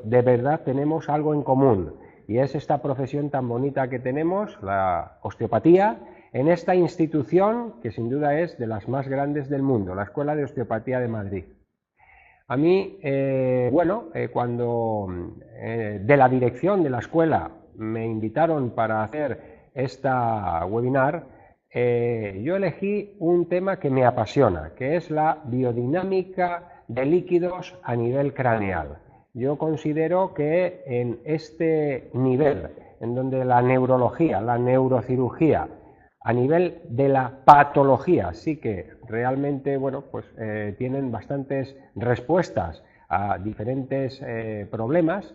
de verdad tenemos algo en común, y es esta profesión tan bonita que tenemos, la osteopatía, en esta institución que sin duda es de las más grandes del mundo, la Escuela de Osteopatía de Madrid. A mí, cuando de la dirección de la escuela me invitaron para hacer esta webinar, yo elegí un tema que me apasiona, que es la biodinámica de líquidos a nivel craneal. Yo considero que en este nivel, en donde la neurología, la neurocirugía, a nivel de la patología, sí que realmente, tienen bastantes respuestas a diferentes problemas.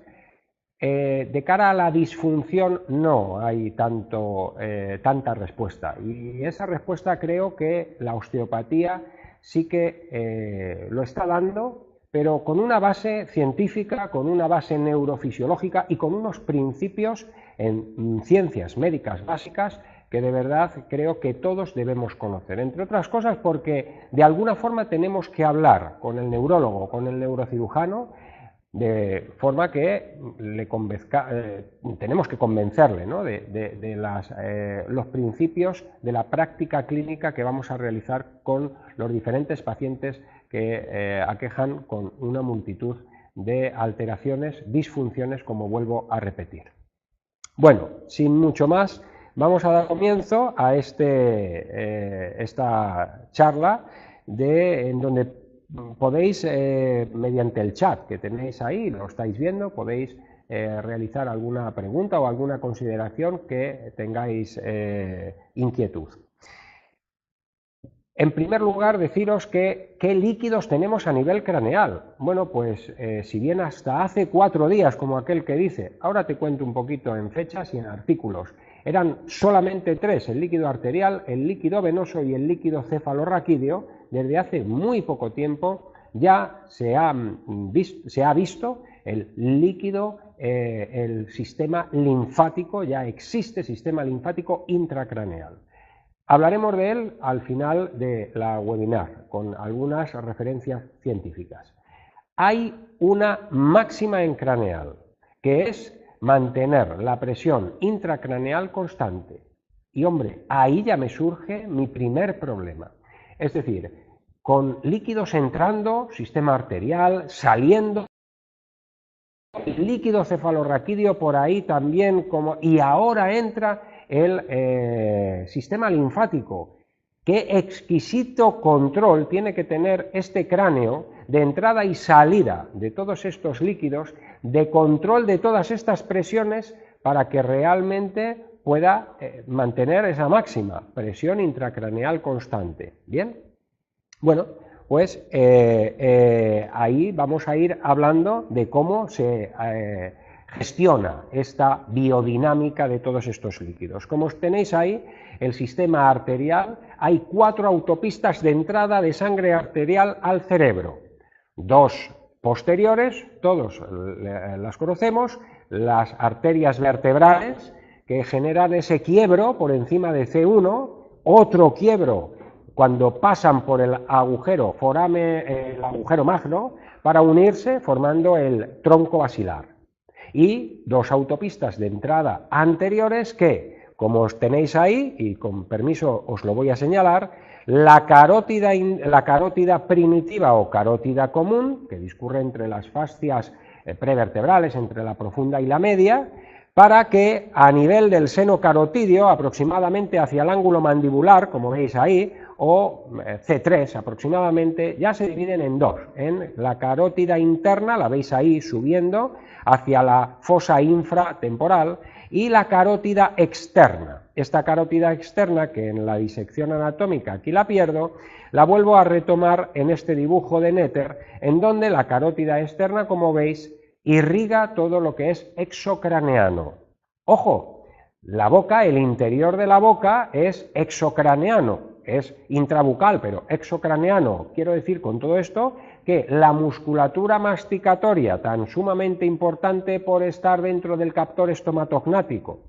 De cara a la disfunción no hay tanta respuesta, y esa respuesta creo que la osteopatía sí que lo está dando, pero con una base científica, con una base neurofisiológica y con unos principios en ciencias médicas básicas que de verdad creo que todos debemos conocer, entre otras cosas porque de alguna forma tenemos que hablar con el neurólogo, con el neurocirujano, de forma que tenemos que convencerle, ¿no?, de los principios de la práctica clínica que vamos a realizar con los diferentes pacientes que aquejan con una multitud de alteraciones, disfunciones, como vuelvo a repetir. Bueno, sin mucho más, vamos a dar comienzo a esta charla en donde podéis, mediante el chat que tenéis ahí, lo estáis viendo, podéis realizar alguna pregunta o alguna consideración que tengáis inquietud. En primer lugar, deciros qué líquidos tenemos a nivel craneal. Bueno, pues si bien hasta hace 4 días, como aquel que dice, ahora te cuento un poquito en fechas y en artículos, eran solamente 3, el líquido arterial, el líquido venoso y el líquido cefalorraquídeo, desde hace muy poco tiempo ya se ha visto el líquido, el sistema linfático, ya existe sistema linfático intracraneal. Hablaremos de él al final de la webinar, con algunas referencias científicas. Hay una máxima en craneal, que es mantener la presión intracraneal constante. Y hombre, ahí ya me surge mi primer problema. Es decir, con líquidos entrando, sistema arterial, saliendo, el líquido cefalorraquídeo por ahí también, y ahora entra el sistema linfático. Qué exquisito control tiene que tener este cráneo de entrada y salida de todos estos líquidos, de control de todas estas presiones, para que realmente pueda mantener esa máxima presión intracraneal constante. ¿Bien? Bueno, pues ahí vamos a ir hablando de cómo se gestiona esta biodinámica de todos estos líquidos. Como tenéis ahí, el sistema arterial, hay 4 autopistas de entrada de sangre arterial al cerebro. 2 posteriores, todos las conocemos, las arterias vertebrales, que generan ese quiebro por encima de C1, otro quiebro cuando pasan por el agujero el agujero magno, para unirse formando el tronco basilar. Y 2 autopistas de entrada anteriores que, como os tenéis ahí, y con permiso os lo voy a señalar, la carótida primitiva o carótida común, que discurre entre las fascias prevertebrales, entre la profunda y la media, para que a nivel del seno carotídeo, aproximadamente hacia el ángulo mandibular, como veis ahí, o C3 aproximadamente, ya se dividen en 2, en la carótida interna, la veis ahí subiendo hacia la fosa infratemporal, y la carótida externa. Esta carótida externa, que en la disección anatómica aquí la pierdo, la vuelvo a retomar en este dibujo de Netter, en donde la carótida externa, como veis, irriga todo lo que es exocraneano. Ojo, la boca, el interior de la boca es exocraneano, es intrabucal, pero exocraneano. Quiero decir con todo esto que la musculatura masticatoria, tan sumamente importante por estar dentro del captor estomatognático,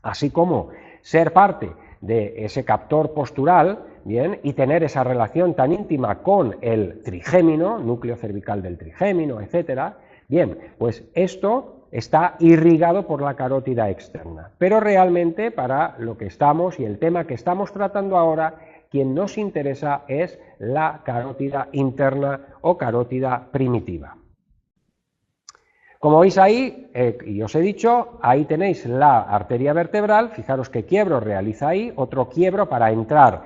así como ser parte de ese captor postural, bien, y tener esa relación tan íntima con el trigémino, núcleo cervical del trigémino, etcétera, Bien, pues esto está irrigado por la carótida externa, pero realmente para lo que estamos y el tema que estamos tratando ahora, quien nos interesa es la carótida interna o carótida primitiva. Como veis ahí, y os he dicho, ahí tenéis la arteria vertebral, fijaros qué quiebro realiza ahí, otro quiebro para entrar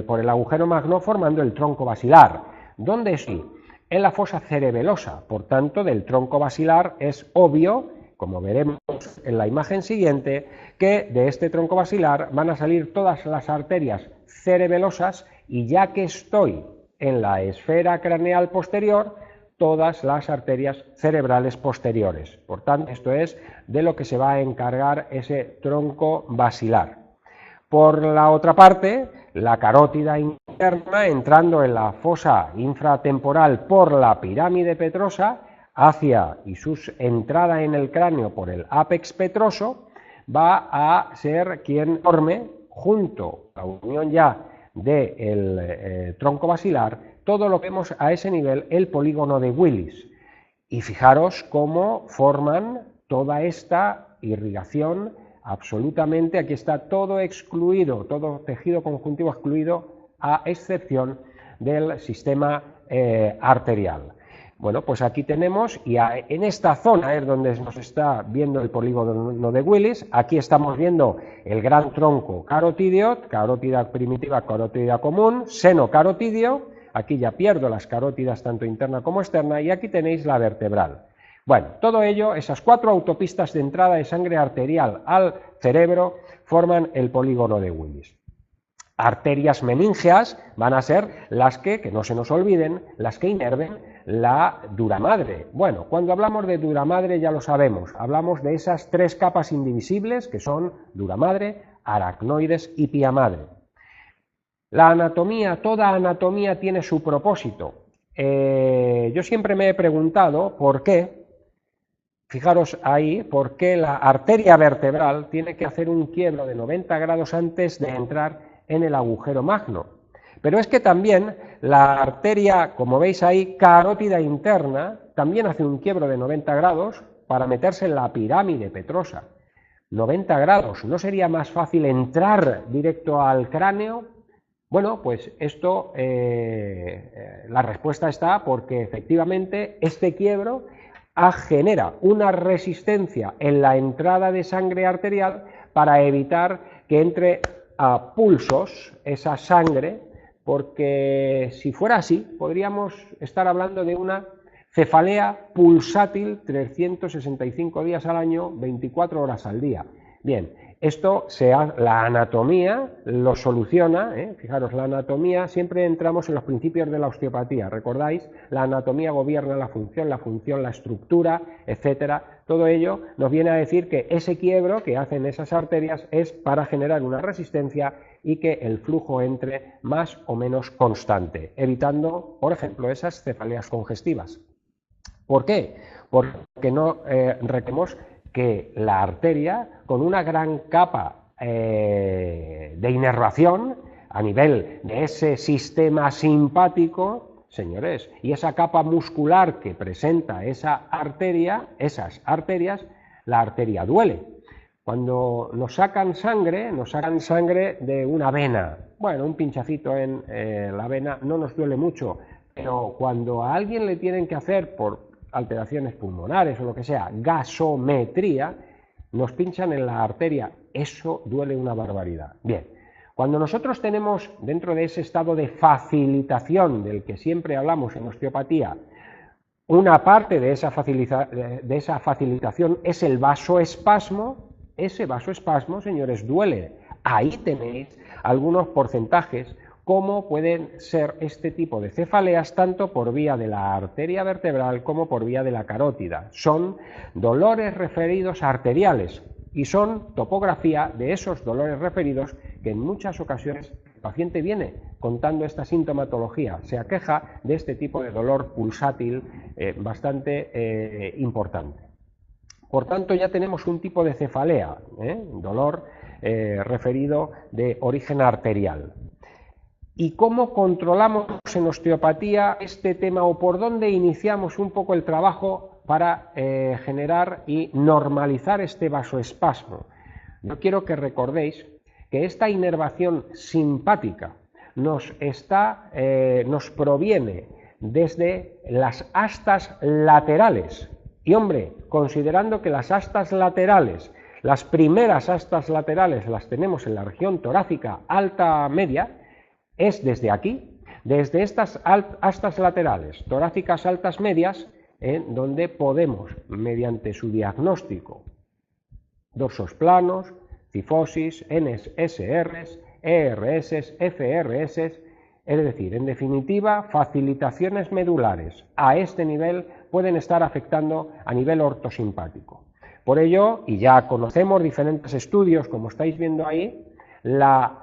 por el agujero magno formando el tronco basilar. ¿Dónde estoy? En la fosa cerebelosa, por tanto, del tronco basilar es obvio, como veremos en la imagen siguiente, que de este tronco basilar van a salir todas las arterias cerebelosas y ya que estoy en la esfera craneal posterior, todas las arterias cerebrales posteriores. Por tanto, esto es de lo que se va a encargar ese tronco basilar. Por la otra parte, la carótida interna, entrando en la fosa infratemporal por la pirámide petrosa, hacia y su entrada en el cráneo por el ápex petroso, va a ser quien forme, junto a la unión ya del tronco basilar, todo lo que vemos a ese nivel, el polígono de Willis. Y fijaros cómo forman toda esta irrigación absolutamente, aquí está todo excluido, todo tejido conjuntivo excluido, a excepción del sistema arterial. Bueno, pues aquí tenemos, y en esta zona es donde nos está viendo el polígono de Willis, aquí estamos viendo el gran tronco carotídeo, carótida primitiva, carótida común, seno carotídeo, aquí ya pierdo las carótidas tanto interna como externa, y aquí tenéis la vertebral. Bueno, todo ello, esas 4 autopistas de entrada de sangre arterial al cerebro forman el polígono de Willis. Arterias meníngeas van a ser las que no se nos olviden, las que inerven la dura madre. Bueno, cuando hablamos de dura madre ya lo sabemos, hablamos de esas 3 capas indivisibles que son dura madre, aracnoides y pia madre. La anatomía, toda anatomía tiene su propósito. Yo siempre me he preguntado por qué, fijaros ahí, por qué la arteria vertebral tiene que hacer un quiebro de 90 grados antes de entrar en el agujero magno. Pero es que también la arteria, como veis ahí, carótida interna, también hace un quiebro de 90 grados para meterse en la pirámide petrosa. 90 grados, ¿no sería más fácil entrar directo al cráneo? Bueno, pues esto, la respuesta está porque efectivamente este quiebro genera una resistencia en la entrada de sangre arterial para evitar que entre a pulsos esa sangre, porque si fuera así, podríamos estar hablando de una cefalea pulsátil 365 días al año, 24 horas al día. Bien, esto la anatomía lo soluciona, fijaros, la anatomía, siempre entramos en los principios de la osteopatía, ¿recordáis? La anatomía gobierna la función, la estructura, etcétera. Todo ello nos viene a decir que ese quiebro que hacen esas arterias es para generar una resistencia y que el flujo entre más o menos constante, evitando, por ejemplo, esas cefaleas congestivas. ¿Por qué? Porque no requerimos que la arteria, con una gran capa de inervación a nivel de ese sistema simpático, señores, y esa capa muscular que presenta esa arteria, esas arterias, la arteria duele. Cuando nos sacan sangre de una vena. Bueno, un pinchacito en la vena no nos duele mucho, pero cuando a alguien le tienen que hacer por alteraciones pulmonares o lo que sea, gasometría, nos pinchan en la arteria, eso duele una barbaridad. Bien, cuando nosotros tenemos dentro de ese estado de facilitación del que siempre hablamos en osteopatía, una parte de esa facilitación es el vasoespasmo, ese vasoespasmo, señores, duele. Ahí tenéis algunos porcentajes cómo pueden ser este tipo de cefaleas tanto por vía de la arteria vertebral como por vía de la carótida. Son dolores referidos arteriales y son topografía de esos dolores referidos que en muchas ocasiones el paciente viene contando esta sintomatología, se aqueja de este tipo de dolor pulsátil bastante importante. Por tanto, ya tenemos un tipo de cefalea, dolor referido de origen arterial. ¿Y cómo controlamos en osteopatía este tema o por dónde iniciamos un poco el trabajo para generar y normalizar este vasoespasmo? Yo quiero que recordéis que esta inervación simpática nos proviene desde las astas laterales. Y hombre, considerando que las astas laterales, las primeras astas laterales las tenemos en la región torácica alta media, es desde aquí, desde estas astas laterales torácicas altas medias, donde podemos, mediante su diagnóstico, dorsos planos, cifosis, NSRs, ERS, FRS, es decir, en definitiva, facilitaciones medulares a este nivel pueden estar afectando a nivel ortosimpático. Por ello, y ya conocemos diferentes estudios, como estáis viendo ahí, la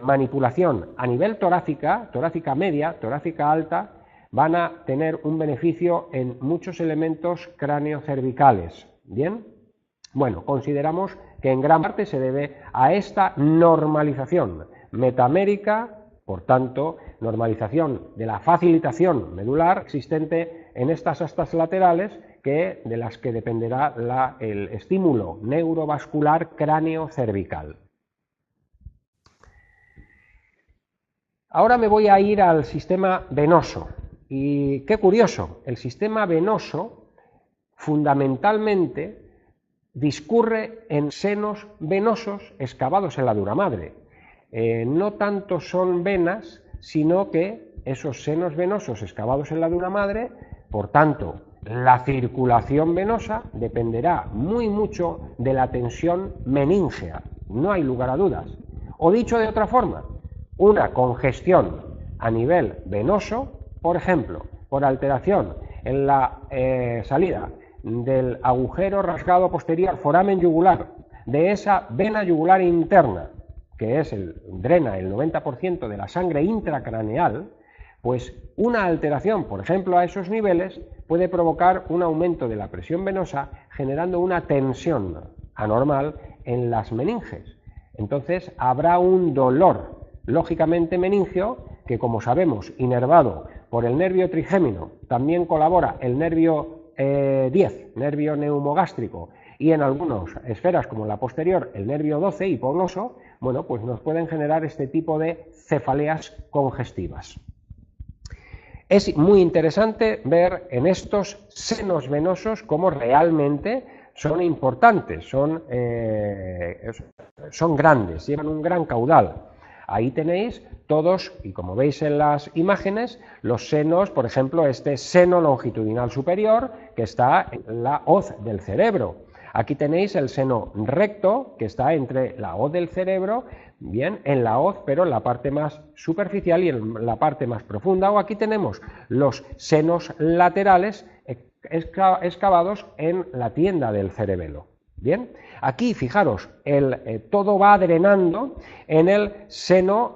manipulación a nivel torácica media, torácica alta, van a tener un beneficio en muchos elementos cráneo-cervicales. ¿Bien? Bueno, consideramos que en gran parte se debe a esta normalización metamérica, por tanto, normalización de la facilitación medular existente en estas astas laterales, de las que dependerá el estímulo neurovascular cráneo-cervical. Ahora me voy a ir al sistema venoso. Y qué curioso, el sistema venoso fundamentalmente discurre en senos venosos excavados en la dura madre. No tanto son venas, sino que esos senos venosos excavados en la dura madre, por tanto, la circulación venosa dependerá mucho de la tensión meníngea, no hay lugar a dudas. O dicho de otra forma, una congestión a nivel venoso, por ejemplo, por alteración en la salida del agujero rasgado posterior foramen yugular, de esa vena yugular interna, que drena el 90% de la sangre intracraneal, pues una alteración, por ejemplo, a esos niveles puede provocar un aumento de la presión venosa, generando una tensión anormal en las meninges. Entonces habrá un dolor, lógicamente meningio, que como sabemos, inervado por el nervio trigémino, también colabora el nervio 10, nervio neumogástrico, y en algunas esferas como la posterior, el nervio 12 hipogloso, bueno, pues nos pueden generar este tipo de cefaleas congestivas. Es muy interesante ver en estos senos venosos cómo realmente son importantes, son grandes, llevan un gran caudal. Ahí tenéis todos, y como veis en las imágenes, los senos, por ejemplo, este seno longitudinal superior que está en la hoz del cerebro. Aquí tenéis el seno recto que está entre la hoz del cerebro, bien, en la hoz, pero en la parte más superficial y en la parte más profunda. O aquí tenemos los senos laterales excavados en la tienda del cerebelo. Bien, aquí fijaros, todo va drenando en el seno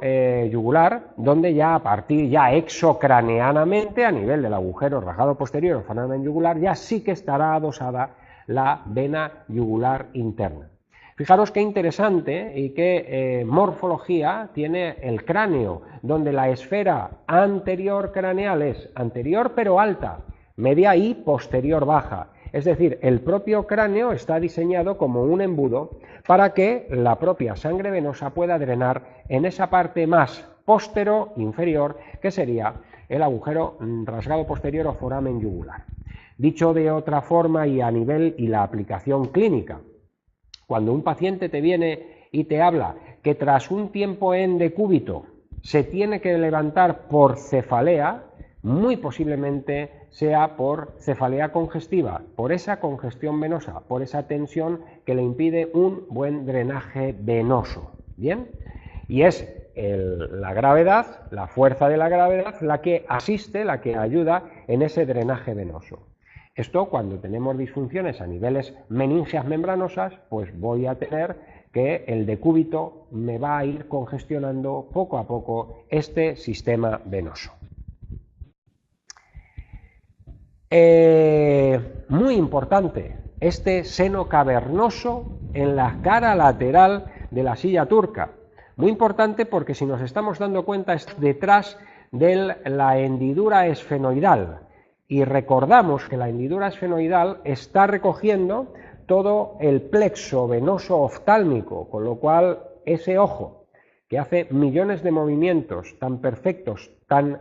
yugular, donde ya a partir exocraneanamente, a nivel del agujero rasgado posterior o foramen yugular, ya sí que estará adosada la vena yugular interna. Fijaros qué interesante y qué morfología tiene el cráneo, donde la esfera anterior craneal es anterior pero alta, media y posterior baja. Es decir, el propio cráneo está diseñado como un embudo para que la propia sangre venosa pueda drenar en esa parte más inferior, que sería el agujero rasgado posterior o foramen yugular. Dicho de otra forma y a nivel y la aplicación clínica, cuando un paciente te viene y te habla que tras un tiempo en decúbito se tiene que levantar por cefalea, muy posiblemente sea por cefalea congestiva, por esa congestión venosa, por esa tensión que le impide un buen drenaje venoso. ¿Bien? Y es la gravedad, la fuerza de la gravedad, la que asiste, la que ayuda en ese drenaje venoso. Esto, cuando tenemos disfunciones a niveles meningias membranosas, pues voy a tener que el decúbito me va a ir congestionando poco a poco este sistema venoso. Muy importante, este seno cavernoso en la cara lateral de la silla turca. Muy importante porque si nos estamos dando cuenta es detrás de la hendidura esfenoidal. Y recordamos que la hendidura esfenoidal está recogiendo todo el plexo venoso oftálmico, con lo cual ese ojo que hace millones de movimientos tan perfectos,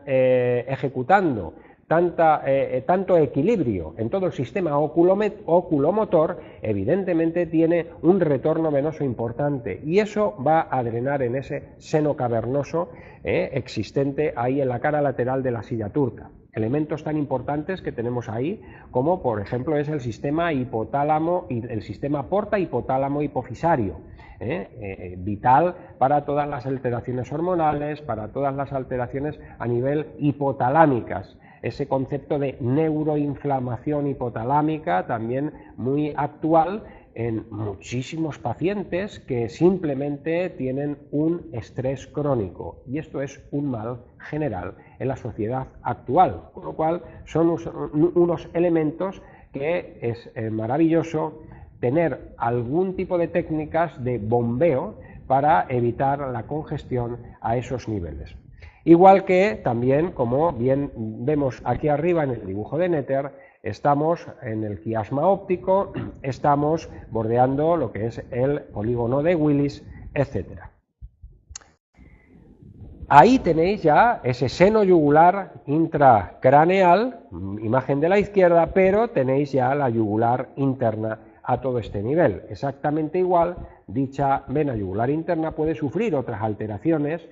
ejecutando tanto equilibrio en todo el sistema oculomotor, evidentemente tiene un retorno venoso importante y eso va a drenar en ese seno cavernoso existente ahí en la cara lateral de la silla turca. Elementos tan importantes que tenemos ahí como por ejemplo es el sistema hipotálamo y el sistema porta hipotálamo hipofisario. Vital para todas las alteraciones hormonales, para todas las alteraciones a nivel hipotalámicas. Ese concepto de neuroinflamación hipotalámica también muy actual en muchísimos pacientes que simplemente tienen un estrés crónico y esto es un mal general en la sociedad actual, con lo cual son unos elementos que es maravilloso tener algún tipo de técnicas de bombeo para evitar la congestión a esos niveles. Igual que también, como bien vemos aquí arriba en el dibujo de Netter, estamos en el quiasma óptico, estamos bordeando lo que es el polígono de Willis, etc. Ahí tenéis ya ese seno yugular intracraneal, imagen de la izquierda, pero tenéis ya la yugular interna a todo este nivel. Exactamente igual, dicha vena yugular interna puede sufrir otras alteraciones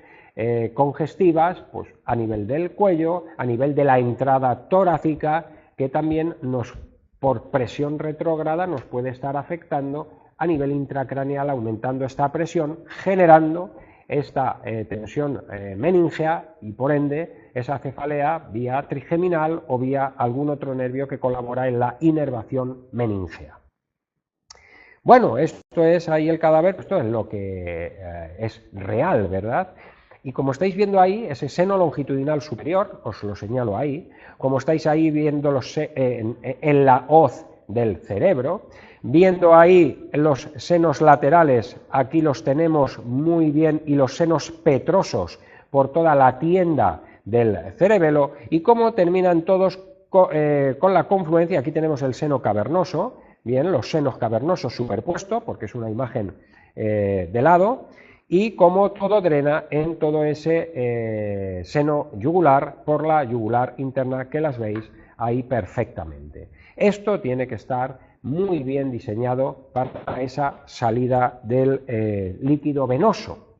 congestivas pues, a nivel del cuello, a nivel de la entrada torácica, que también por presión retrógrada nos puede estar afectando a nivel intracraneal, aumentando esta presión, generando esta tensión meningea y por ende esa cefalea vía trigeminal o vía algún otro nervio que colabora en la inervación meningea. Bueno, esto es ahí el cadáver, esto es lo que es real, ¿verdad? Y como estáis viendo ahí, ese seno longitudinal superior, os lo señalo ahí, como estáis ahí viendo en la hoz del cerebro, viendo ahí los senos laterales, aquí los tenemos muy bien, y los senos petrosos por toda la tienda del cerebelo, y cómo terminan todos con la confluencia, aquí tenemos el seno cavernoso, bien, los senos cavernosos superpuestos, porque es una imagen de lado, y cómo todo drena en todo ese seno yugular por la yugular interna, que las veis ahí perfectamente. Esto tiene que estar muy bien diseñado para esa salida del líquido venoso.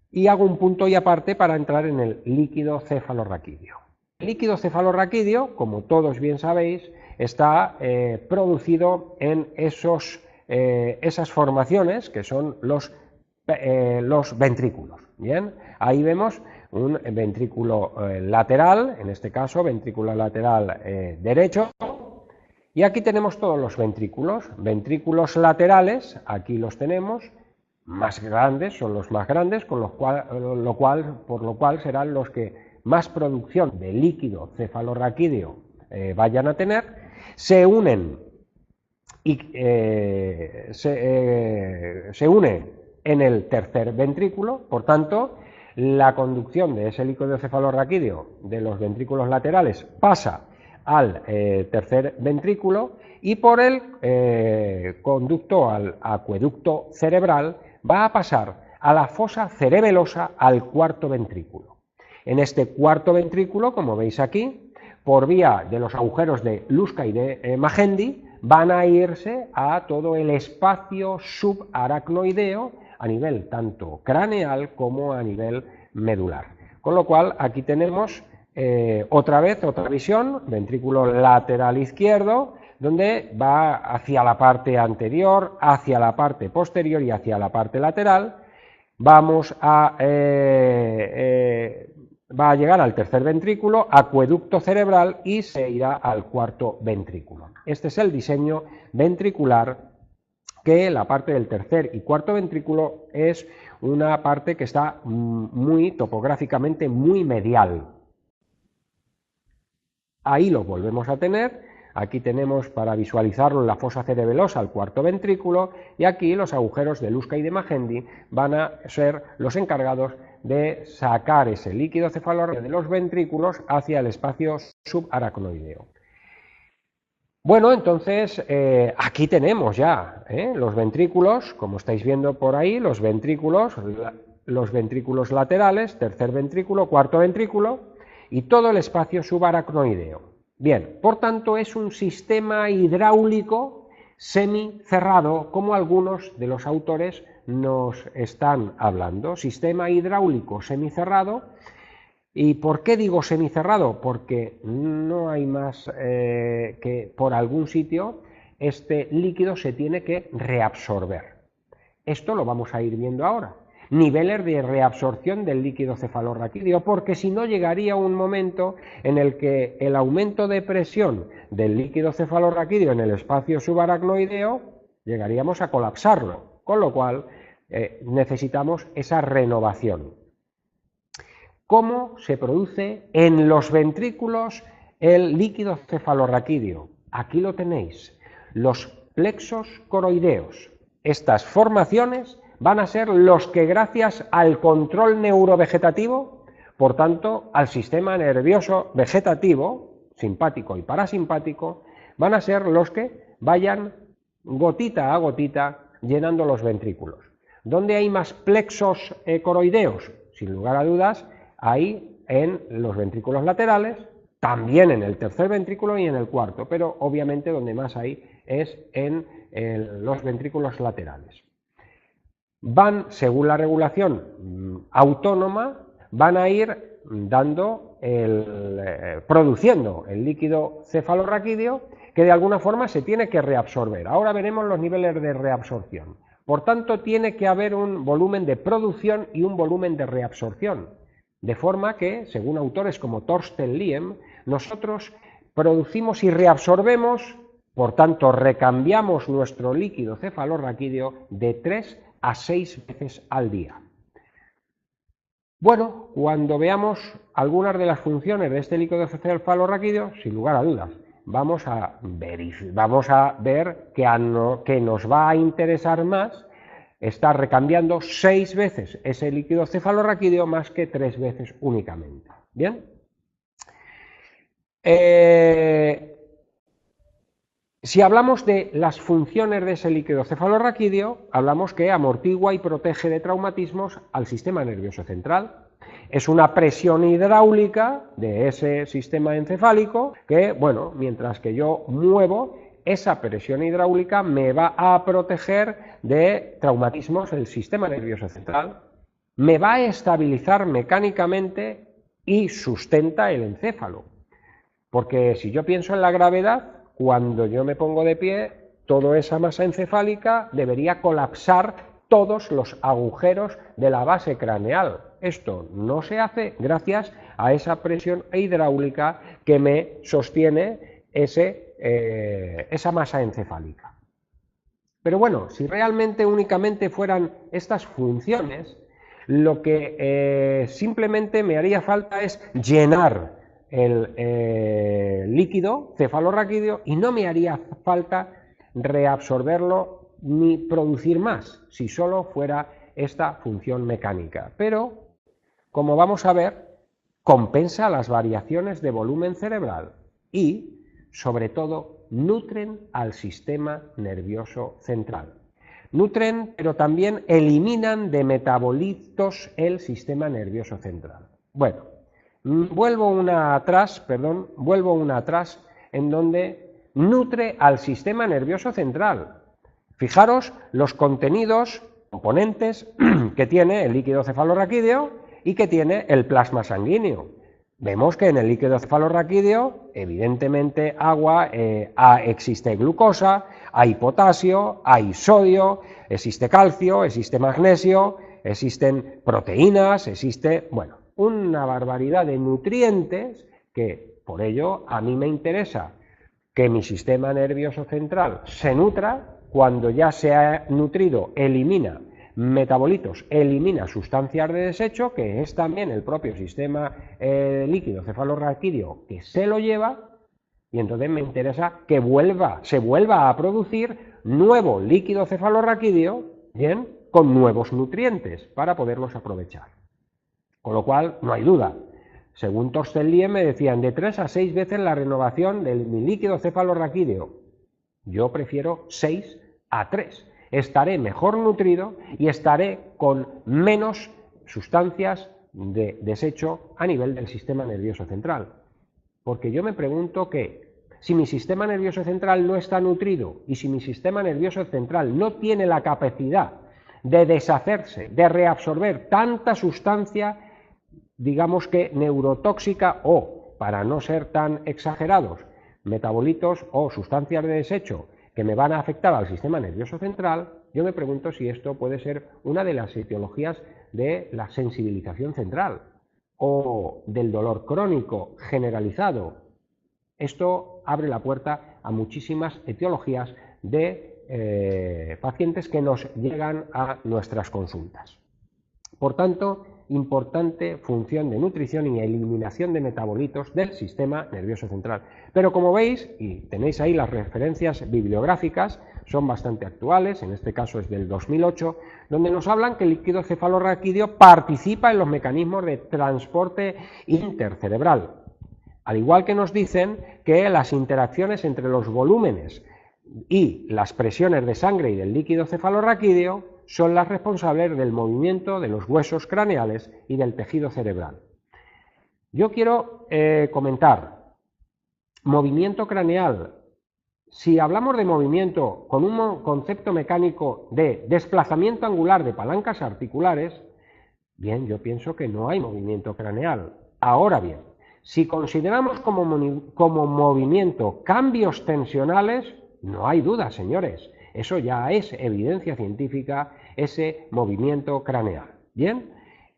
Y hago un punto y aparte para entrar en el líquido cefalorraquídeo. El líquido cefalorraquídeo, como todos bien sabéis, está producido en esas formaciones que son los ventrículos. Bien, ahí vemos un ventrículo lateral, en este caso ventrículo lateral derecho, y aquí tenemos todos los ventrículos laterales, aquí los tenemos, más grandes, son los más grandes, por lo cual serán los que más producción de líquido cefalorraquídeo vayan a tener, se unen y se une en el tercer ventrículo, por tanto, la conducción de ese líquido cefalorraquídeo de los ventrículos laterales pasa al tercer ventrículo y por el conducto, al acueducto cerebral, va a pasar a la fosa cerebelosa al cuarto ventrículo. En este cuarto ventrículo, como veis aquí, por vía de los agujeros de Lusca y de Magendie, van a irse a todo el espacio subaracnoideo a nivel tanto craneal como a nivel medular. Con lo cual aquí tenemos otra visión, ventrículo lateral izquierdo, donde va hacia la parte anterior, hacia la parte posterior y hacia la parte lateral. Va a llegar al tercer ventrículo, acueducto cerebral, y se irá al cuarto ventrículo. Este es el diseño ventricular, que la parte del tercer y cuarto ventrículo es una parte que está muy topográficamente muy medial. Ahí lo volvemos a tener, Aquí tenemos para visualizarlo la fosa cerebelosa, el cuarto ventrículo, y aquí los agujeros de Luska y de Magendie van a ser los encargados de sacar ese líquido cefalorraquídeo de los ventrículos hacia el espacio subaracnoideo. Bueno, entonces aquí tenemos ya los ventrículos, como estáis viendo por ahí, los ventrículos laterales, tercer ventrículo, cuarto ventrículo y todo el espacio subaracnoideo. Bien, por tanto es un sistema hidráulico semicerrado, como algunos de los autores nos están hablando. Sistema hidráulico semicerrado. ¿Y por qué digo semicerrado? Porque no hay más que por algún sitio este líquido se tiene que reabsorber. Esto lo vamos a ir viendo ahora. Niveles de reabsorción del líquido cefalorraquídeo, porque si no llegaría un momento en el que el aumento de presión del líquido cefalorraquídeo en el espacio subaracnoideo llegaríamos a colapsarlo, con lo cual necesitamos esa renovación. ¿Cómo se produce en los ventrículos el líquido cefalorraquídeo? Aquí lo tenéis, los plexos coroideos. Estas formaciones van a ser los que, gracias al control neurovegetativo, por tanto al sistema nervioso vegetativo, simpático y parasimpático, van a ser los que vayan gotita a gotita llenando los ventrículos. ¿Dónde hay más plexos coroideos? Sin lugar a dudas, hay en los ventrículos laterales, también en el tercer ventrículo y en el cuarto, pero obviamente donde más hay es en los ventrículos laterales. Van, según la regulación autónoma, van a ir produciendo el líquido cefalorraquídeo que de alguna forma se tiene que reabsorber. Ahora veremos los niveles de reabsorción. Por tanto, tiene que haber un volumen de producción y un volumen de reabsorción. De forma que, según autores como Torsten Liem, nosotros producimos y reabsorbemos, por tanto recambiamos nuestro líquido cefalorraquídeo de 3 a 6 veces al día. Bueno, cuando veamos algunas de las funciones de este líquido cefalorraquídeo, sin lugar a dudas, vamos a ver que nos va a interesar más está recambiando 6 veces ese líquido cefalorraquídeo más que 3 veces únicamente. ¿Bien? Si hablamos de las funciones de ese líquido cefalorraquídeo, hablamos que amortigua y protege de traumatismos al sistema nervioso central. Es una presión hidráulica de ese sistema encefálico que, bueno, mientras que yo muevo, esa presión hidráulica me va a proteger de traumatismos del sistema nervioso central, me va a estabilizar mecánicamente y sustenta el encéfalo. Porque si yo pienso en la gravedad, cuando yo me pongo de pie, toda esa masa encefálica debería colapsar todos los agujeros de la base craneal. Esto no se hace gracias a esa presión hidráulica que me sostiene esa masa encefálica. Pero bueno, si realmente únicamente fueran estas funciones, lo que simplemente me haría falta es llenar el líquido cefalorraquídeo y no me haría falta reabsorberlo ni producir más, si solo fuera esta función mecánica. Pero, como vamos a ver, compensa las variaciones de volumen cerebral y, sobre todo, nutren al sistema nervioso central. Nutren, pero también eliminan de metabolitos el sistema nervioso central. Bueno, vuelvo una atrás en donde nutre al sistema nervioso central. Fijaros los contenidos, componentes que tiene el líquido cefalorraquídeo y que tiene el plasma sanguíneo. Vemos que en el líquido cefalorraquídeo, evidentemente agua, existe glucosa, hay potasio, hay sodio, existe calcio, existe magnesio, existen proteínas, existe, bueno, una barbaridad de nutrientes que, por ello, a mí me interesa que mi sistema nervioso central se nutra. Cuando ya se ha nutrido, elimina metabolitos, elimina sustancias de desecho, que es también el propio sistema líquido cefalorraquídeo que se lo lleva, Y entonces me interesa que se vuelva a producir nuevo líquido cefalorraquídeo, bien, con nuevos nutrientes para poderlos aprovechar. Con lo cual, no hay duda. Según Torsten Lie me decían de 3 a 6 veces la renovación de mi líquido cefalorraquídeo. Yo prefiero 6 a 3. Estaré mejor nutrido y estaré con menos sustancias de desecho a nivel del sistema nervioso central. Porque yo me pregunto que si mi sistema nervioso central no está nutrido y si mi sistema nervioso central no tiene la capacidad de deshacerse, de reabsorber tanta sustancia, digamos que neurotóxica o, para no ser tan exagerados, metabolitos o sustancias de desecho que me van a afectar al sistema nervioso central, yo me pregunto si esto puede ser una de las etiologías de la sensibilización central o del dolor crónico generalizado. Esto abre la puerta a muchísimas etiologías de pacientes que nos llegan a nuestras consultas. Por tanto, importante función de nutrición y eliminación de metabolitos del sistema nervioso central. Pero como veis, y tenéis ahí las referencias bibliográficas, son bastante actuales, en este caso es del 2008, donde nos hablan que el líquido cefalorraquídeo participa en los mecanismos de transporte intercerebral. Al igual que nos dicen que las interacciones entre los volúmenes y las presiones de sangre y del líquido cefalorraquídeo son las responsables del movimiento de los huesos craneales y del tejido cerebral. Yo quiero comentar, movimiento craneal. Si hablamos de movimiento con un concepto mecánico de desplazamiento angular de palancas articulares, bien, yo pienso que no hay movimiento craneal. Ahora bien, si consideramos como movimiento cambios tensionales, no hay duda, señores. Eso ya es evidencia científica, ese movimiento craneal. ¿Bien?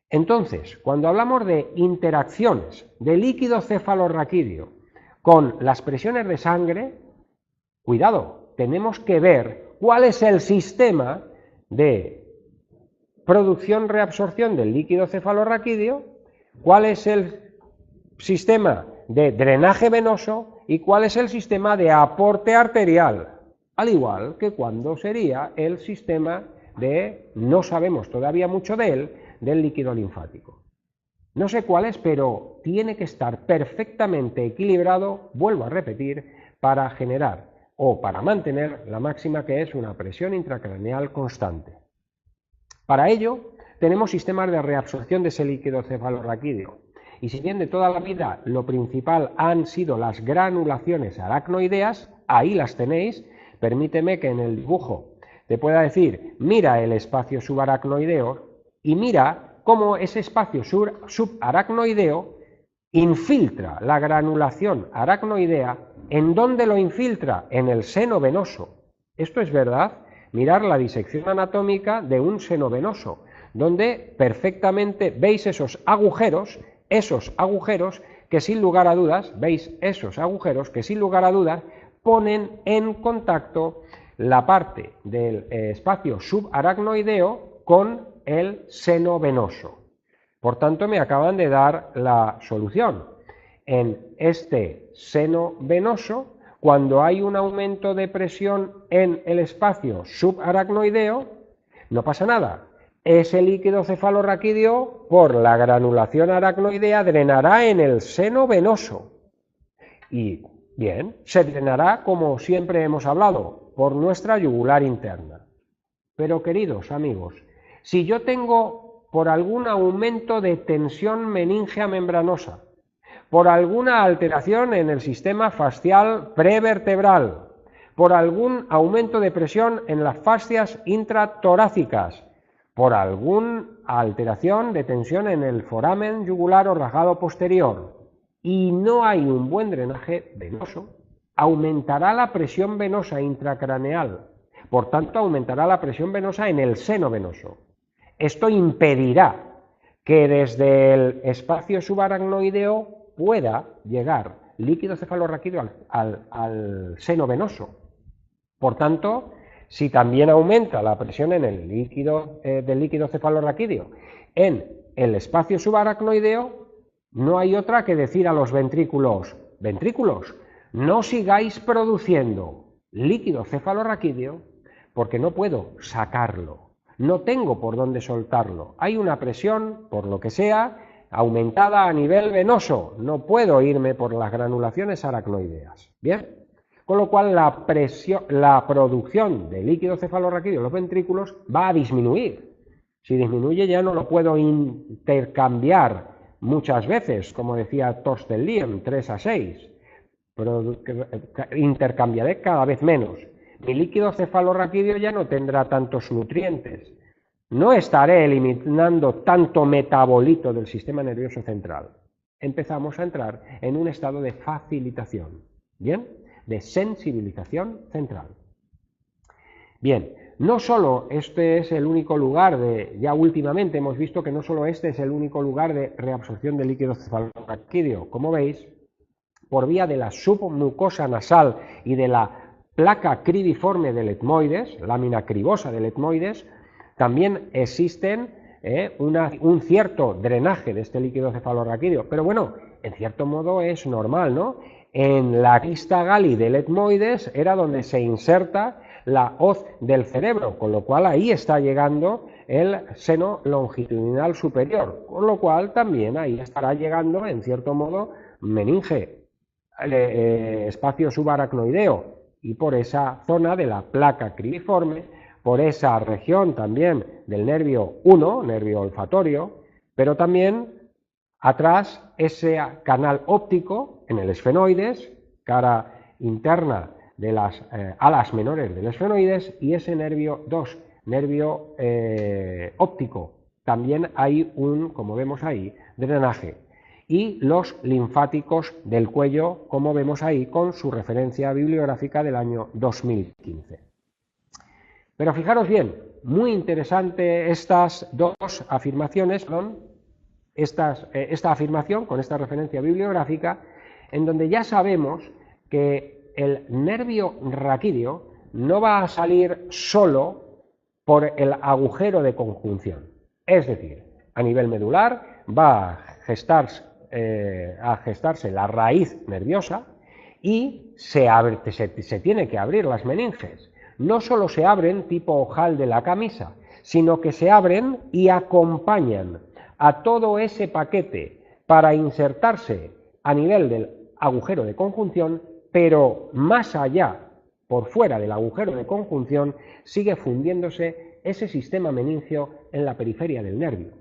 Entonces, cuando hablamos de interacciones de líquido cefalorraquídeo con las presiones de sangre, cuidado, tenemos que ver cuál es el sistema de producción-reabsorción del líquido cefalorraquídeo, cuál es el sistema de drenaje venoso y cuál es el sistema de aporte arterial. Al igual que cuando sería el sistema de, no sabemos todavía mucho de él, del líquido linfático. No sé cuál es, pero tiene que estar perfectamente equilibrado, vuelvo a repetir, para generar o para mantener la máxima que es una presión intracraneal constante. Para ello, tenemos sistemas de reabsorción de ese líquido cefalorraquídeo. Y si bien de toda la vida lo principal han sido las granulaciones aracnoideas, ahí las tenéis. Permíteme que en el dibujo te pueda decir, mira el espacio subaracnoideo y mira cómo ese espacio subaracnoideo infiltra la granulación aracnoidea. ¿En dónde lo infiltra? En el seno venoso. Esto es verdad. Mirar la disección anatómica de un seno venoso, donde perfectamente veis esos agujeros que sin lugar a dudas, ponen en contacto la parte del espacio subaracnoideo con el seno venoso. Por tanto, me acaban de dar la solución. En este seno venoso, cuando hay un aumento de presión en el espacio subaracnoideo, no pasa nada. Ese líquido cefalorraquídeo, por la granulación aracnoidea, drenará en el seno venoso. Y bien, se drenará, como siempre hemos hablado, por nuestra yugular interna. Pero, queridos amigos, si yo tengo por algún aumento de tensión meningea membranosa, por alguna alteración en el sistema fascial prevertebral, por algún aumento de presión en las fascias intratorácicas, por alguna alteración de tensión en el foramen yugular o rajado posterior, y no hay un buen drenaje venoso, aumentará la presión venosa intracraneal, por tanto aumentará la presión venosa en el seno venoso. Esto impedirá que desde el espacio subaracnoideo pueda llegar líquido cefalorraquídeo al seno venoso. Por tanto, si también aumenta la presión en el líquido, del líquido cefalorraquídeo en el espacio subaracnoideo, no hay otra que decir a los ventrículos, no sigáis produciendo líquido cefalorraquídeo porque no puedo sacarlo, no tengo por dónde soltarlo, hay una presión, por lo que sea, aumentada a nivel venoso, no puedo irme por las granulaciones aracnoideas, ¿bien? Con lo cual la producción de líquido cefalorraquídeo en los ventrículos va a disminuir. Si disminuye ya no lo puedo intercambiar muchas veces, como decía Torsten Liem, 3 a 6, pero intercambiaré cada vez menos. Mi líquido cefalorraquídeo ya no tendrá tantos nutrientes, no estaré eliminando tanto metabolito del sistema nervioso central. Empezamos a entrar en un estado de facilitación, ¿bien? De sensibilización central. Bien, no solo este es el único lugar ya últimamente hemos visto que no solo este es el único lugar de reabsorción de líquido cefalorraquídeo, como veis, por vía de la submucosa nasal y de la placa cribiforme del etmoides, lámina cribosa del etmoides, también existen un cierto drenaje de este líquido cefalorraquídeo, pero bueno, en cierto modo es normal, ¿no? En la crista gali del etmoides era donde se inserta la hoz del cerebro, con lo cual ahí está llegando el seno longitudinal superior, con lo cual también ahí estará llegando, en cierto modo, meninge, espacio subaracnoideo, y por esa zona de la placa cribiforme, por esa región también del nervio 1, nervio olfatorio, pero también atrás ese canal óptico en el esfenoides, cara interna de las alas menores del esfenoides, y ese nervio 2, nervio óptico. También hay como vemos ahí, drenaje. Y los linfáticos del cuello, como vemos ahí, con su referencia bibliográfica del año 2015. Pero fijaros bien, muy interesante estas dos afirmaciones, esta afirmación con esta referencia bibliográfica, en donde ya sabemos que el nervio raquídeo no va a salir solo por el agujero de conjunción. Es decir, a nivel medular va a gestarse la raíz nerviosa y se tiene que abrir las meninges. No solo se abren tipo ojal de la camisa, sino que se abren y acompañan a todo ese paquete para insertarse a nivel del agujero de conjunción, pero más allá, por fuera del agujero de conjunción, sigue fundiéndose ese sistema meningio en la periferia del nervio.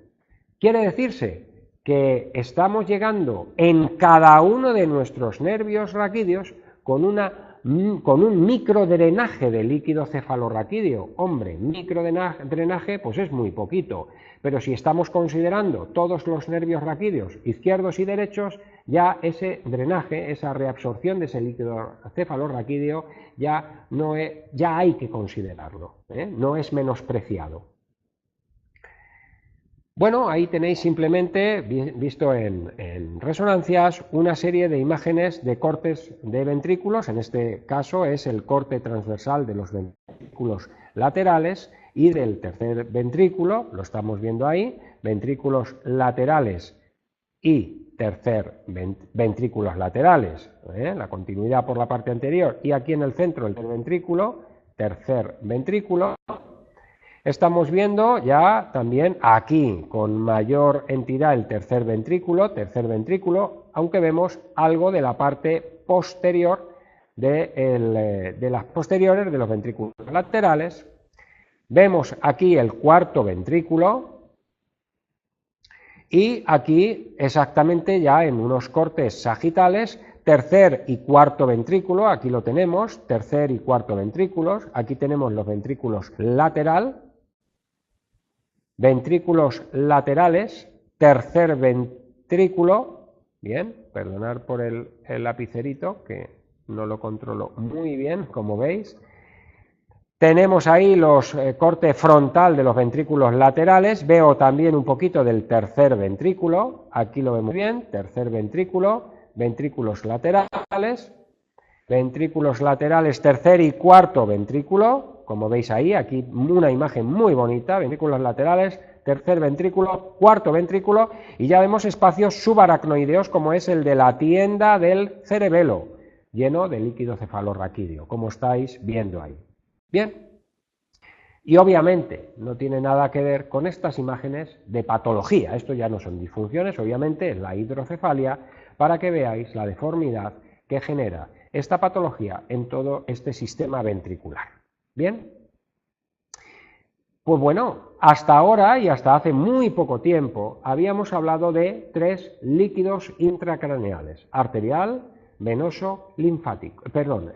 Quiere decirse que estamos llegando en cada uno de nuestros nervios raquídeos con un microdrenaje de líquido cefalorraquídeo. Hombre, microdrenaje pues es muy poquito, pero si estamos considerando todos los nervios raquídeos izquierdos y derechos, ya ese drenaje, esa reabsorción de ese líquido cefalorraquídeo ya hay que considerarlo, no es menospreciado. Bueno, ahí tenéis simplemente, visto en resonancias, una serie de imágenes de cortes de ventrículos, en este caso es el corte transversal de los ventrículos laterales y del tercer ventrículo, lo estamos viendo ahí, ventrículos laterales y tercer ventrículos laterales, la continuidad por la parte anterior, y aquí en el centro el tercer ventrículo. Estamos viendo ya también aquí con mayor entidad el tercer ventrículo, aunque vemos algo de la parte posterior de las posteriores de los ventrículos laterales. Vemos aquí el cuarto ventrículo y aquí exactamente ya en unos cortes sagitales, tercer y cuarto ventrículo, aquí lo tenemos, tercer y cuarto ventrículos, aquí tenemos los ventrículos laterales, tercer ventrículo, bien, perdonad por el lapicerito que no lo controlo muy bien, como veis. Tenemos ahí los corte frontal de los ventrículos laterales, veo también un poquito del tercer ventrículo, aquí lo vemos bien, tercer ventrículo, ventrículos laterales, tercer y cuarto ventrículo, como veis ahí, aquí una imagen muy bonita, ventrículos laterales, tercer ventrículo, cuarto ventrículo, y ya vemos espacios subaracnoideos como es el de la tienda del cerebelo, lleno de líquido cefalorraquídeo, como estáis viendo ahí. Bien, y obviamente no tiene nada que ver con estas imágenes de patología. Esto ya no son disfunciones, obviamente es la hidrocefalia, para que veáis la deformidad que genera esta patología en todo este sistema ventricular. Bien, pues bueno, hasta ahora y hasta hace muy poco tiempo habíamos hablado de 3 líquidos intracraneales: arterial, venoso, linfático,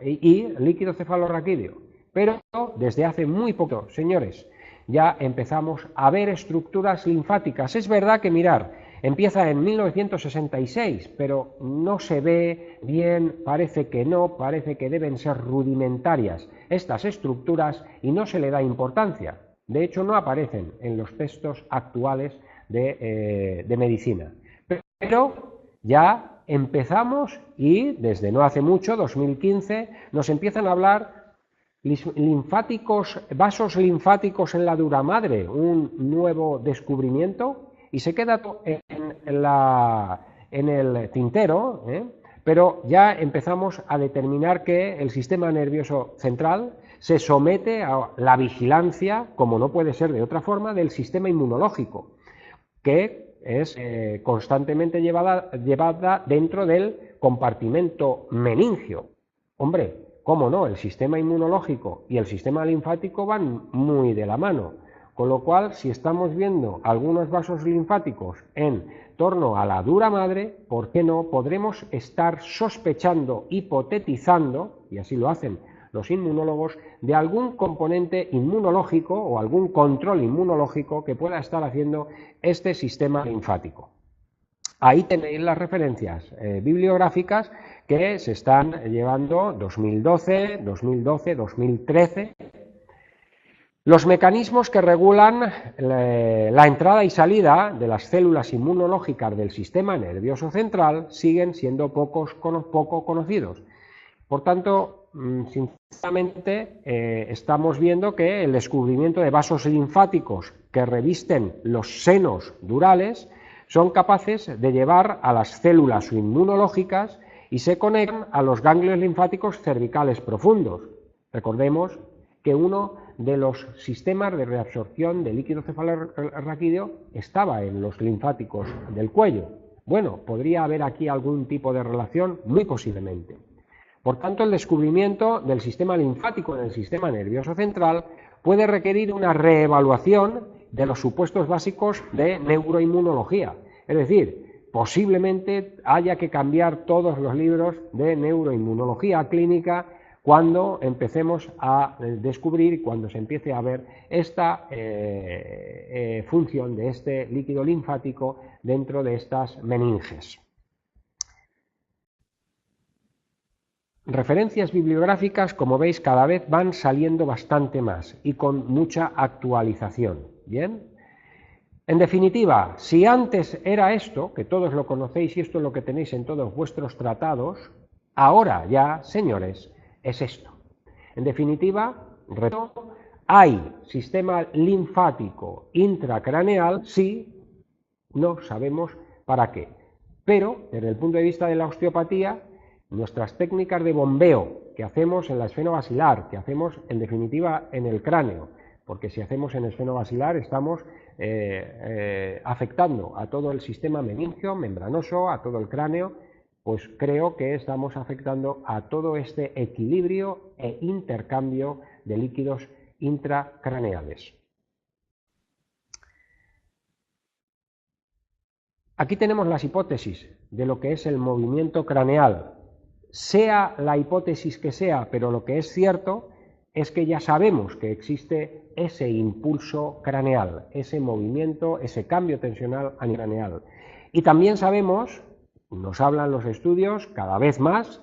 y líquido cefalorraquídeo. Pero desde hace muy poco, señores, ya empezamos a ver estructuras linfáticas. Es verdad que, mirar, empieza en 1966, pero no se ve bien, parece que no, parece que deben ser rudimentarias estas estructuras y no se le da importancia. De hecho, no aparecen en los textos actuales de medicina. Pero ya empezamos, y desde no hace mucho, 2015, nos empiezan a hablar vasos linfáticos en la dura madre, un nuevo descubrimiento, y se queda en el tintero, pero ya empezamos a determinar que el sistema nervioso central se somete a la vigilancia, como no puede ser de otra forma, del sistema inmunológico, que es constantemente llevada dentro del compartimento meningio. Hombre, cómo no, el sistema inmunológico y el sistema linfático van muy de la mano, con lo cual, si estamos viendo algunos vasos linfáticos en torno a la dura madre, ¿por qué no podremos estar sospechando, hipotetizando, y así lo hacen los inmunólogos, de algún componente inmunológico o algún control inmunológico que pueda estar haciendo este sistema linfático? Ahí tenéis las referencias bibliográficas que se están llevando 2012, 2013. Los mecanismos que regulan la entrada y salida de las células inmunológicas del sistema nervioso central siguen siendo poco conocidos. Por tanto, sinceramente, estamos viendo que el descubrimiento de vasos linfáticos que revisten los senos durales son capaces de llevar a las células inmunológicas y se conectan a los ganglios linfáticos cervicales profundos. Recordemos que uno de los sistemas de reabsorción de líquido cefalorraquídeo estaba en los linfáticos del cuello. Bueno, podría haber aquí algún tipo de relación, muy posiblemente. Por tanto, el descubrimiento del sistema linfático en el sistema nervioso central puede requerir una reevaluación de los supuestos básicos de neuroinmunología. Es decir, posiblemente haya que cambiar todos los libros de neuroinmunología clínica cuando empecemos a descubrir, cuando se empiece a ver esta función de este líquido linfático dentro de estas meninges. Referencias bibliográficas, como veis, cada vez van saliendo bastante más y con mucha actualización. ¿Bien? En definitiva, si antes era esto, que todos lo conocéis y esto es lo que tenéis en todos vuestros tratados, ahora ya, señores, es esto. En definitiva, hay sistema linfático intracraneal, sí, no sabemos para qué. Pero, desde el punto de vista de la osteopatía, nuestras técnicas de bombeo que hacemos en la esfenobasilar, que hacemos en definitiva en el cráneo, porque si hacemos en esfenobasilar estamos afectando a todo el sistema meningio, membranoso, a todo el cráneo, pues creo que estamos afectando a todo este equilibrio e intercambio de líquidos intracraneales. Aquí tenemos las hipótesis de lo que es el movimiento craneal. Sea la hipótesis que sea, pero lo que es cierto es que ya sabemos que existe ese impulso craneal, ese movimiento, ese cambio tensional craneal. Y también sabemos, nos hablan los estudios cada vez más,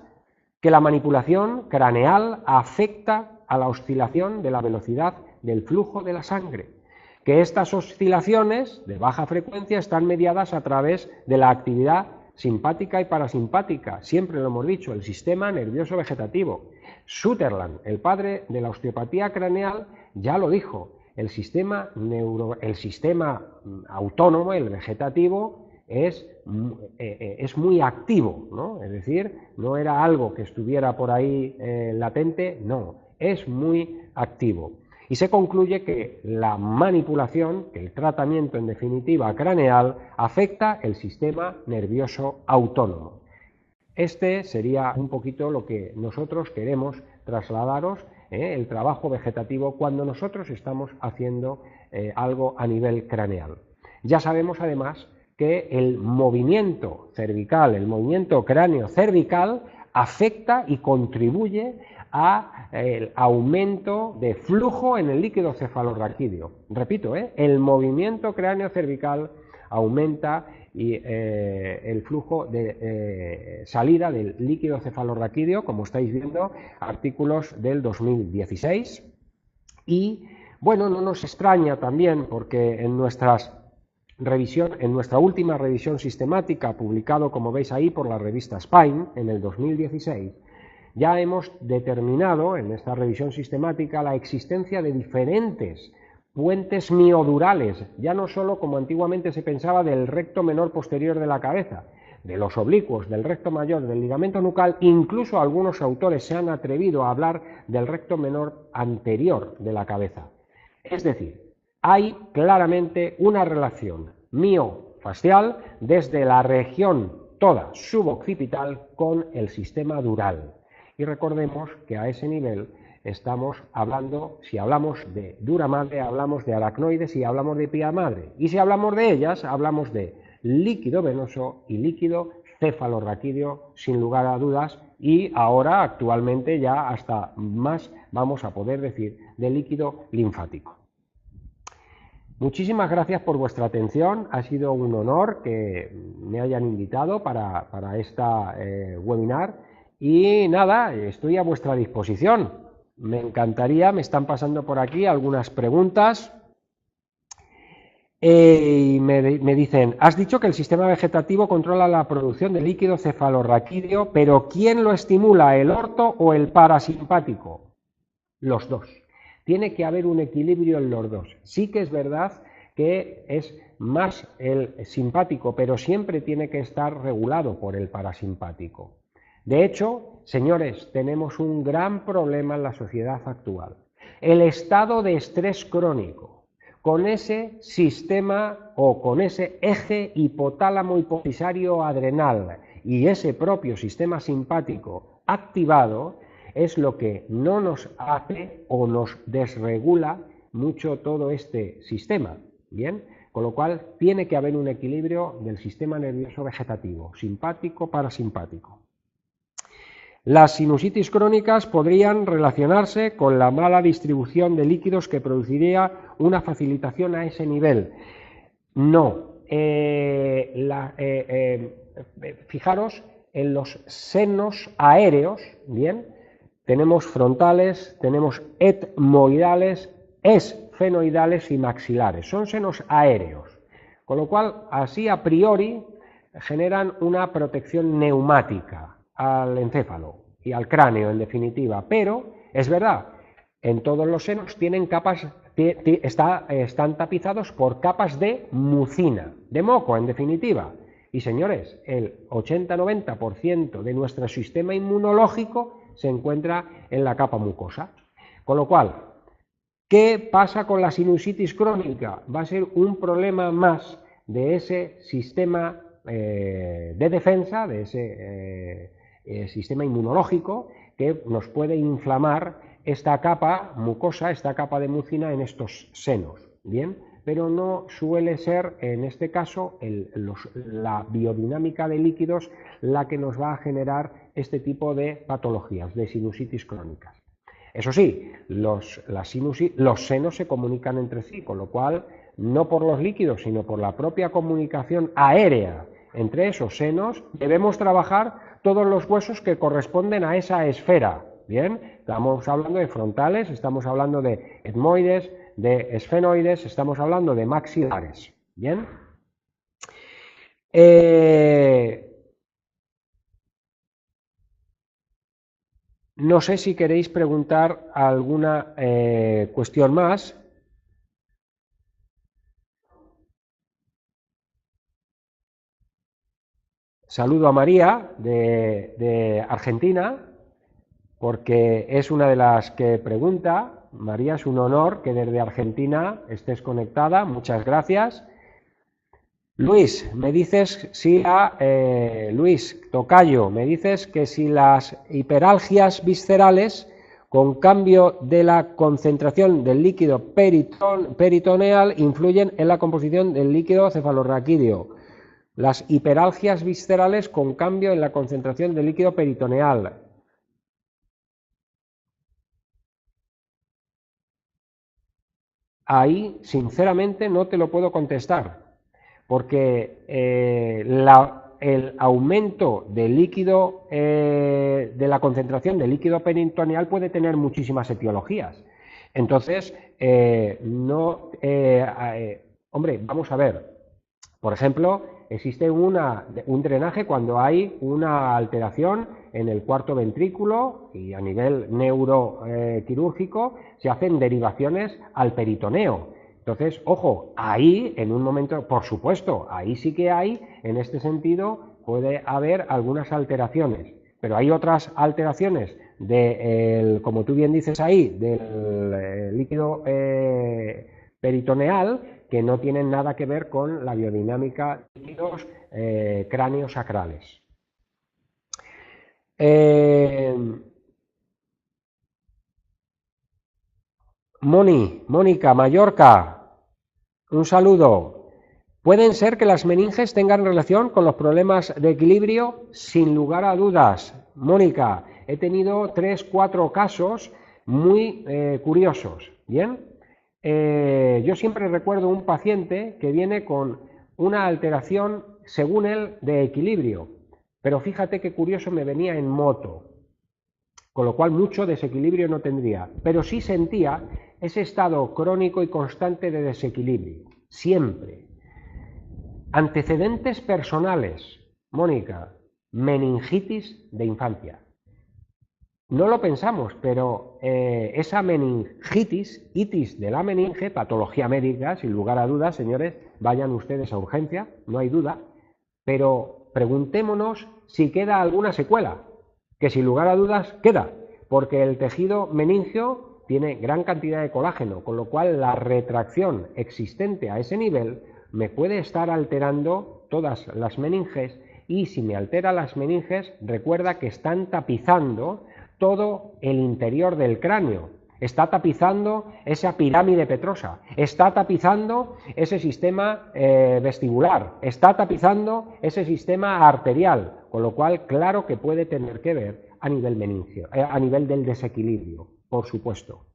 que la manipulación craneal afecta a la oscilación de la velocidad del flujo de la sangre, que estas oscilaciones de baja frecuencia están mediadas a través de la actividad simpática y parasimpática, siempre lo hemos dicho, el sistema nervioso vegetativo. Sutherland, el padre de la osteopatía craneal, ya lo dijo, el sistema autónomo, el vegetativo, es muy activo, ¿no? Es decir, no era algo que estuviera por ahí latente, no, es muy activo. Y se concluye que la manipulación, que el tratamiento en definitiva craneal, afecta el sistema nervioso autónomo. Este sería un poquito lo que nosotros queremos trasladaros, el trabajo vegetativo, cuando nosotros estamos haciendo algo a nivel craneal. Ya sabemos además que el movimiento cervical, el movimiento cráneo-cervical, afecta y contribuye al aumento de flujo en el líquido cefalorraquídeo. Repito, el movimiento cráneo-cervical aumenta y el flujo de salida del líquido cefalorraquídeo, como estáis viendo, artículos del 2016. Y bueno, no nos extraña también porque en nuestra última revisión sistemática, publicado, como veis ahí, por la revista Spine en el 2016, ya hemos determinado en esta revisión sistemática la existencia de diferentes puentes miodurales, ya no solo como antiguamente se pensaba del recto menor posterior de la cabeza, de los oblicuos, del recto mayor, del ligamento nucal, incluso algunos autores se han atrevido a hablar del recto menor anterior de la cabeza. Es decir, hay claramente una relación miofascial desde la región toda suboccipital con el sistema dural. Y recordemos que a ese nivel estamos hablando, si hablamos de dura madre, hablamos de aracnoides y hablamos de pía madre. Y si hablamos de ellas, hablamos de líquido venoso y líquido cefalorraquídeo, sin lugar a dudas, y ahora actualmente ya hasta más vamos a poder decir de líquido linfático. Muchísimas gracias por vuestra atención, ha sido un honor que me hayan invitado para esta webinar y nada, estoy a vuestra disposición. Me encantaría, me están pasando por aquí algunas preguntas y me dicen, has dicho que el sistema vegetativo controla la producción de líquido cefalorraquídeo, pero ¿quién lo estimula, el orto o el parasimpático? Los dos. Tiene que haber un equilibrio en los dos. Sí que es verdad que es más el simpático, pero siempre tiene que estar regulado por el parasimpático. De hecho, señores, tenemos un gran problema en la sociedad actual. El estado de estrés crónico, con ese sistema o con ese eje hipotálamo hipofisario adrenal y ese propio sistema simpático activado, es lo que no nos hace o nos desregula mucho todo este sistema, ¿bien? Con lo cual tiene que haber un equilibrio del sistema nervioso vegetativo, simpático, parasimpático. Las sinusitis crónicas podrían relacionarse con la mala distribución de líquidos que produciría una facilitación a ese nivel. No. Fijaros en los senos aéreos, ¿bien? Tenemos frontales, tenemos etmoidales, esfenoidales y maxilares. Son senos aéreos, con lo cual, así a priori, generan una protección neumática al encéfalo y al cráneo, en definitiva. Pero, es verdad, en todos los senos tienen capas, están tapizados por capas de mucina, de moco, en definitiva. Y, señores, el 80-90% de nuestro sistema inmunológico se encuentra en la capa mucosa. Con lo cual, ¿qué pasa con la sinusitis crónica? Va a ser un problema más de ese sistema de defensa, de ese sistema inmunológico que nos puede inflamar esta capa mucosa, esta capa de mucina en estos senos, ¿bien? Pero no suele ser, en este caso, la biodinámica de líquidos la que nos va a generar este tipo de patologías, de sinusitis crónicas. Eso sí, los senos se comunican entre sí, con lo cual, no por los líquidos, sino por la propia comunicación aérea entre esos senos, debemos trabajar todos los huesos que corresponden a esa esfera. Bien, estamos hablando de frontales, estamos hablando de etmoides, de esfenoides, estamos hablando de maxilares. Bien. No sé si queréis preguntar alguna cuestión más. saludo a María de Argentina, porque es una de las que pregunta. María, es un honor que desde Argentina estés conectada, muchas gracias. Luis, me dices si Luis Tocayo, me dices que si las hiperalgias viscerales con cambio de la concentración del líquido peritoneal influyen en la composición del líquido cefalorraquídeo. Las hiperalgias viscerales con cambio en la concentración del líquido peritoneal. Ahí, sinceramente, no te lo puedo contestar, porque el aumento del líquido, de la concentración del líquido peritoneal puede tener muchísimas etiologías. Entonces, hombre, vamos a ver. Por ejemplo, existe un drenaje cuando hay una alteración en el cuarto ventrículo y a nivel neuroquirúrgico se hacen derivaciones al peritoneo. Entonces, ojo, ahí en un momento, por supuesto, ahí sí que hay, en este sentido, puede haber algunas alteraciones, pero hay otras alteraciones como tú bien dices ahí, del líquido peritoneal, que no tienen nada que ver con la biodinámica de líquidos cráneos-sacrales. Mónica, Mallorca, un saludo. ¿Pueden ser que las meninges tengan relación con los problemas de equilibrio? Sin lugar a dudas. Mónica, he tenido 3, 4 casos muy curiosos. ¿Bien? Yo siempre recuerdo un paciente que viene con una alteración, según él, de equilibrio. Pero fíjate qué curioso, me venía en moto, con lo cual mucho desequilibrio no tendría, pero sí sentía ese estado crónico y constante de desequilibrio, siempre. Antecedentes personales, Mónica, meningitis de infancia. No lo pensamos, pero esa meningitis, itis de la meninge, patología médica, sin lugar a dudas, señores, vayan ustedes a urgencia, no hay duda, pero preguntémonos si queda alguna secuela, que sin lugar a dudas queda, porque el tejido meningio tiene gran cantidad de colágeno, con lo cual la retracción existente a ese nivel me puede estar alterando todas las meninges, y si me altera las meninges, recuerda que están tapizando todo el interior del cráneo, está tapizando esa pirámide petrosa, está tapizando ese sistema vestibular, está tapizando ese sistema arterial, con lo cual claro que puede tener que ver a nivel meningio, a nivel del desequilibrio, por supuesto.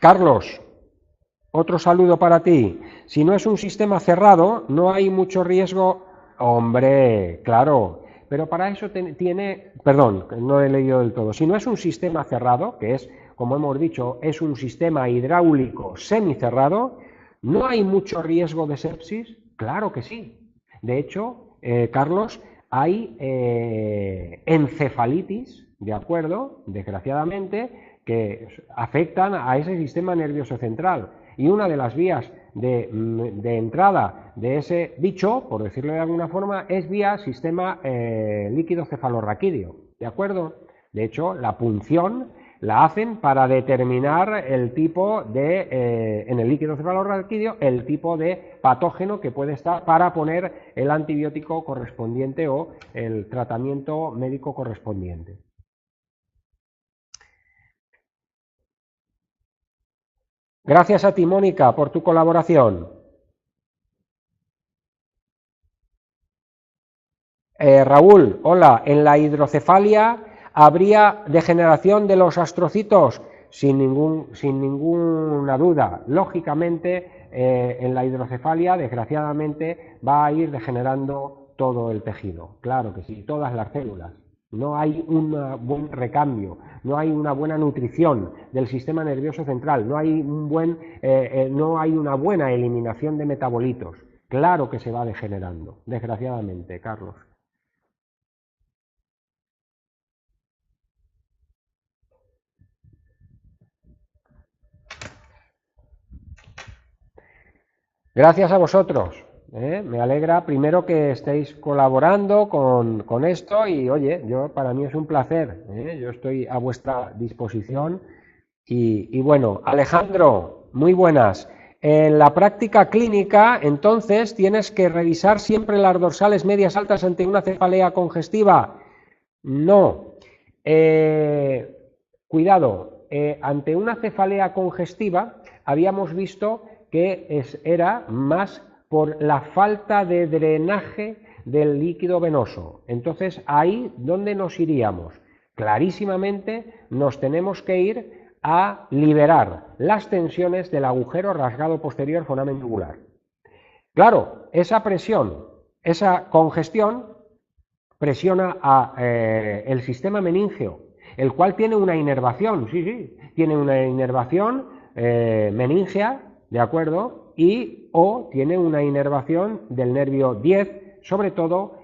Carlos, otro saludo para ti. Si no es un sistema cerrado, no hay mucho riesgo. Hombre, claro, pero para eso perdón, no he leído del todo. Si no es un sistema cerrado, que es, como hemos dicho, es un sistema hidráulico semicerrado, ¿no hay mucho riesgo de sepsis? Claro que sí. De hecho, Carlos, hay encefalitis, ¿de acuerdo? Desgraciadamente, que afectan a ese sistema nervioso central. Y una de las vías de entrada de ese bicho, por decirlo de alguna forma, es vía sistema líquido cefalorraquídeo, ¿de acuerdo? De hecho, la punción la hacen para determinar el tipo de, en el líquido cefalorraquídeo, el tipo de patógeno que puede estar para poner el antibiótico correspondiente o el tratamiento médico correspondiente. Gracias a ti, Mónica, por tu colaboración. Raúl, hola, en la hidrocefalia habría degeneración de los astrocitos, sin ninguna duda. Lógicamente, en la hidrocefalia, desgraciadamente, va a ir degenerando todo el tejido, claro que sí, todas las células. No hay un buen recambio, no hay una buena nutrición del sistema nervioso central, no hay no hay una buena eliminación de metabolitos. Claro que se va degenerando, desgraciadamente, Carlos. Gracias a vosotros. Me alegra primero que estéis colaborando con esto y oye, para mí es un placer. Yo estoy a vuestra disposición y bueno, Alejandro, muy buenas. En la práctica clínica, entonces, tienes que revisar siempre las dorsales medias altas ante una cefalea congestiva. No. Cuidado, ante una cefalea congestiva habíamos visto que era más por la falta de drenaje del líquido venoso. Entonces, ahí, ¿dónde nos iríamos? Clarísimamente nos tenemos que ir a liberar las tensiones del agujero rasgado posterior foramen yugular. Claro, esa presión, esa congestión presiona el sistema meningeo, el cual tiene una inervación, sí, tiene una inervación meningea, ¿de acuerdo? O tiene una inervación del nervio 10, sobre todo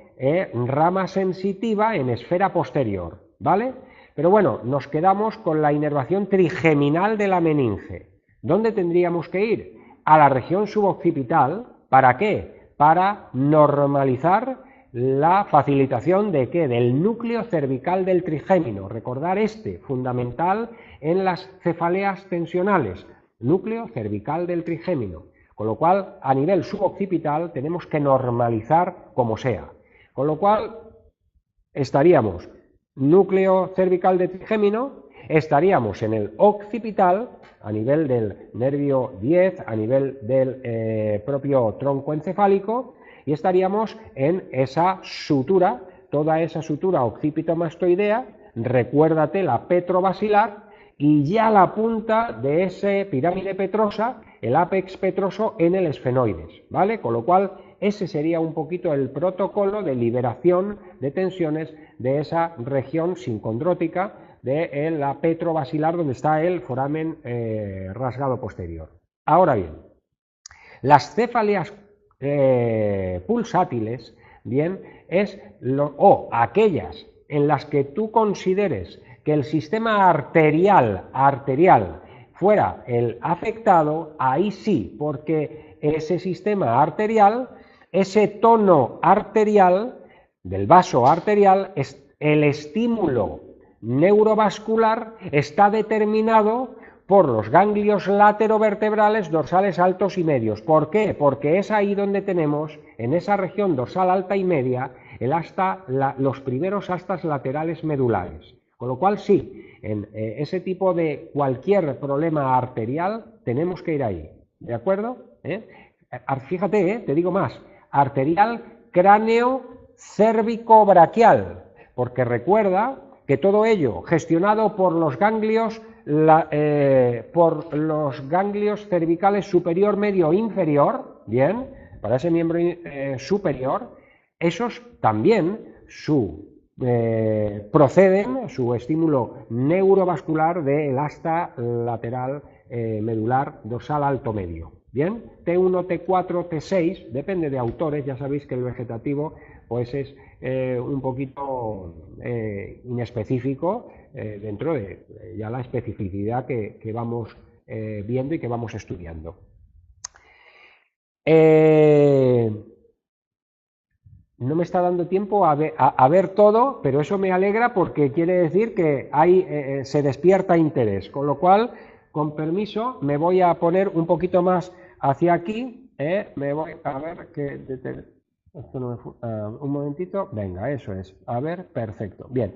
rama sensitiva en esfera posterior, ¿vale? Pero bueno, nos quedamos con la inervación trigeminal de la meninge. ¿Dónde tendríamos que ir? A la región suboccipital. ¿Para qué? Para normalizar la facilitación de ¿qué? Del núcleo cervical del trigémino. Recordar fundamental en las cefaleas tensionales, núcleo cervical del trigémino. Con lo cual, a nivel suboccipital tenemos que normalizar como sea. Con lo cual, estaríamos núcleo cervical del trigémino, estaríamos en el occipital, a nivel del nervio 10, a nivel del propio tronco encefálico, y estaríamos en esa sutura, toda esa sutura occipitomastoidea, recuérdate la petrobasilar, y ya la punta de esa pirámide petrosa, el ápex petroso en el esfenoides, ¿vale? Con lo cual, ese sería un poquito el protocolo de liberación de tensiones de esa región sincondrótica de la petrobasilar, donde está el foramen rasgado posterior. Ahora bien, las cefaleas pulsátiles, bien, o aquellas en las que tú consideres que el sistema arterial fuera el afectado, ahí sí, porque ese sistema arterial, ese tono arterial del vaso arterial, el estímulo neurovascular está determinado por los ganglios laterovertebrales dorsales altos y medios. ¿Por qué? Porque es ahí donde tenemos, en esa región dorsal alta y media, los primeros astas laterales medulares. Con lo cual, sí, en ese tipo de cualquier problema arterial tenemos que ir ahí. ¿De acuerdo? Fíjate, te digo más, arterial cráneo cérvico-braquial, porque recuerda que todo ello gestionado por los ganglios cervicales superior, medio, inferior, bien, para ese miembro superior, esos también proceden su estímulo neurovascular del asta lateral medular dorsal alto medio. Bien, T1, T4, T6, depende de autores, ya sabéis que el vegetativo pues es un poquito inespecífico dentro de ya la especificidad que vamos viendo y que vamos estudiando. No me está dando tiempo a ver todo, pero eso me alegra porque quiere decir que se despierta interés, con lo cual, con permiso, me voy a poner un poquito más hacia aquí, me voy a ver que... Esto no un momentito, venga, eso es, a ver, perfecto, bien.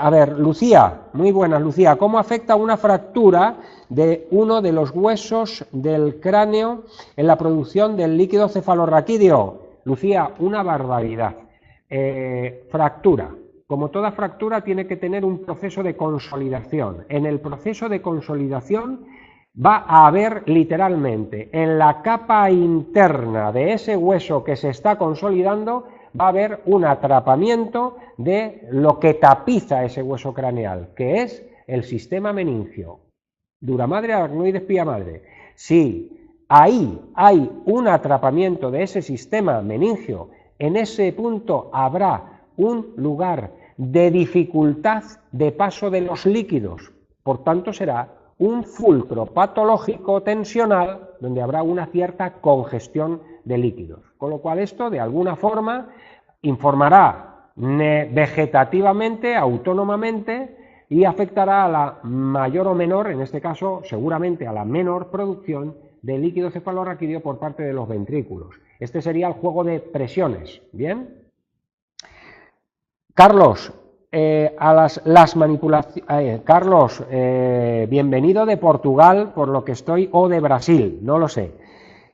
A ver, Lucía, muy buenas, Lucía, ¿cómo afecta una fractura de uno de los huesos del cráneo en la producción del líquido cefalorraquídeo? Lucía, una barbaridad. Fractura. Como toda fractura tiene que tener un proceso de consolidación. En el proceso de consolidación va a haber literalmente en la capa interna de ese hueso que se está consolidando, va a haber un atrapamiento de lo que tapiza ese hueso craneal, que es el sistema meningio. Dura madre, aracnoides, pía madre. Si ahí hay un atrapamiento de ese sistema meningio, en ese punto habrá un lugar de dificultad de paso de los líquidos, por tanto será un fulcro patológico tensional donde habrá una cierta congestión de líquidos. Con lo cual esto, de alguna forma, informará vegetativamente, autónomamente, y afectará a la mayor o menor, en este caso seguramente a la menor producción de líquido cefalorraquídeo por parte de los ventrículos. Este sería el juego de presiones, ¿bien? Carlos, Carlos, bienvenido de Portugal, por lo que estoy, o de Brasil, no lo sé.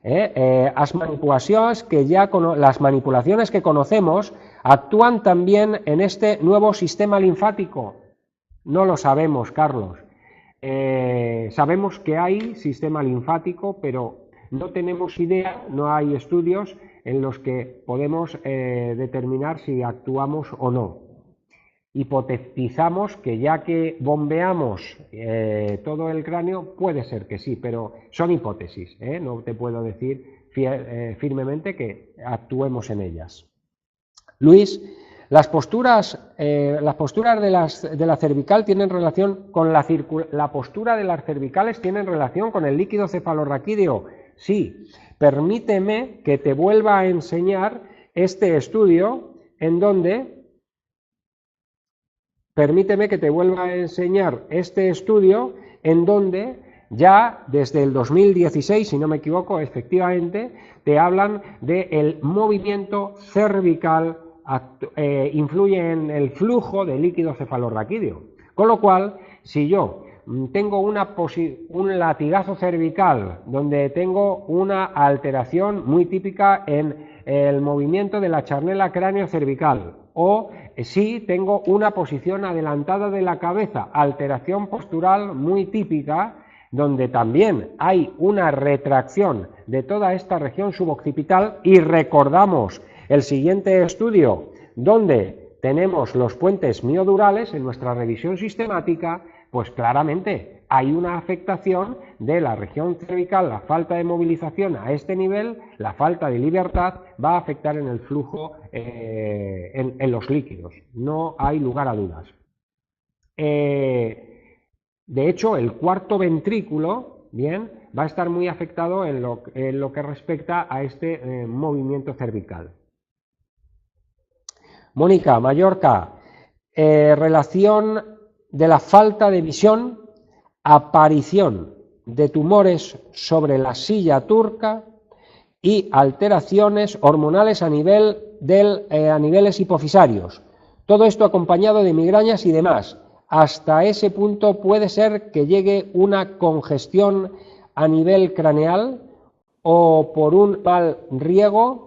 Las manipulaciones que conocemos actúan también en este nuevo sistema linfático. No lo sabemos, Carlos. Sabemos que hay sistema linfático, pero no tenemos idea, no hay estudios en los que podemos determinar si actuamos o no. Hipotetizamos que ya que bombeamos todo el cráneo, puede ser que sí, pero son hipótesis, no te puedo decir firmemente que actuemos en ellas. Luis, las posturas de la cervical tienen relación con la postura de las cervicales tienen relación con el líquido cefalorraquídeo. Sí, permíteme que te vuelva a enseñar este estudio en donde ya desde el 2016, si no me equivoco, efectivamente, te hablan del movimiento cervical, influye en el flujo de líquido cefalorraquídeo. Con lo cual, si yo tengo un latigazo cervical donde tengo una alteración muy típica en el movimiento de la charnela cráneo-cervical, o si tengo una posición adelantada de la cabeza, alteración postural muy típica, donde también hay una retracción de toda esta región suboccipital, y recordamos el siguiente estudio donde tenemos los puentes miodurales en nuestra revisión sistemática, pues claramente hay una afectación de la región cervical, la falta de movilización a este nivel, la falta de libertad va a afectar en el flujo, en los líquidos, no hay lugar a dudas. De hecho, el cuarto ventrículo, bien, va a estar muy afectado en lo que respecta a este movimiento cervical. Mónica, Mallorca, relación de la falta de visión, aparición de tumores sobre la silla turca y alteraciones hormonales a niveles hipofisarios. Todo esto acompañado de migrañas y demás. Hasta ese punto puede ser que llegue una congestión a nivel craneal o por un mal riego.